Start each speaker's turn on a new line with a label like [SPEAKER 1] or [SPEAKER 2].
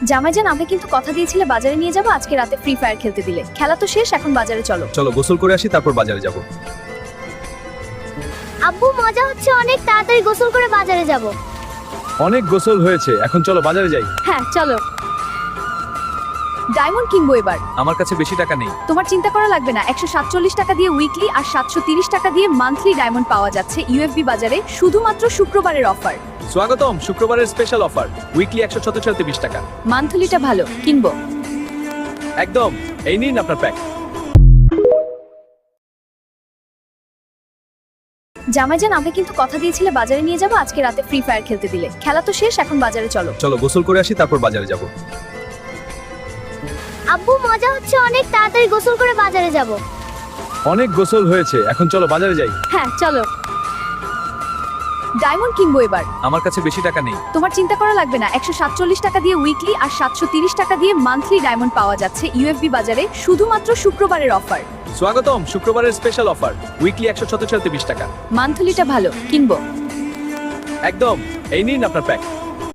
[SPEAKER 1] জামাইজান, আমাকে কিন্তু কথা দিয়েছিলে বাজারে নিয়ে যাবো, আজকে রাতে ফ্রি ফায়ার খেলতে দিলে। খেলা তো শেষ, এখন বাজারে চলো।
[SPEAKER 2] চলো গোসল করে আসি, তারপর বাজারে যাব।
[SPEAKER 3] আব্বু, মজা হচ্ছে অনেক, তাড়াতাড়ি গোসল করে বাজারে যাব।
[SPEAKER 2] অনেক গোসল হয়েছে, এখন চলো বাজারে যাই।
[SPEAKER 1] হ্যাঁ চলো। ডায়মন্ড কিনবো এবার।
[SPEAKER 2] আমার কাছে বেশি টাকা নেই।
[SPEAKER 1] তোমার চিন্তা করা লাগবে না, 147 টাকা দিয়ে উইকলি আর 730 টাকা দিয়ে মান্থলি ডায়মন্ড পাওয়া যাচ্ছে ইউএফবি বাজারে, শুধুমাত্র শুক্রবারের অফার।
[SPEAKER 2] স্বাগতম শুক্রবারের স্পেশাল অফার, উইকলি 137 টাকা,
[SPEAKER 1] মান্থলিটা ভালো, কিনবো।
[SPEAKER 2] একদম। এই নিন আপনার প্যাক।
[SPEAKER 1] জামাইজান, আমাকে কিন্তু কথা দিয়েছিলে বাজারে নিয়ে যাবো, আজকে রাতে ফ্রি ফায়ার খেলতে দিলে। খেলা তো শেষ, এখন বাজারে চলো।
[SPEAKER 2] চলো গোসল করে আসি, তারপর বাজারে যাব।
[SPEAKER 3] আব্বু, মজা হচ্ছে অনেক, তাড়াতাড়ি গোসল করে বাজারে যাব।
[SPEAKER 2] অনেক গোসল হয়েছে, এখন চলো বাজারে যাই।
[SPEAKER 1] হ্যাঁ চলো। ডায়মন্ড কিনবো এবার।
[SPEAKER 2] আমার কাছে বেশি টাকা নেই।
[SPEAKER 1] তোমার চিন্তা করা লাগবে না, 147 টাকা দিয়ে উইকলি আর 730 টাকা দিয়ে মান্থলি ডায়মন্ড পাওয়া যাচ্ছে ইউএফবি বাজারে, শুধুমাত্র শুক্রবারের অফার।
[SPEAKER 2] স্বাগতম শুক্রবারের স্পেশাল অফার, উইকলি 137 টাকা,
[SPEAKER 1] মান্থলিটা ভালো, কিনবো।
[SPEAKER 2] একদম। এই নিন আপনার প্যাক।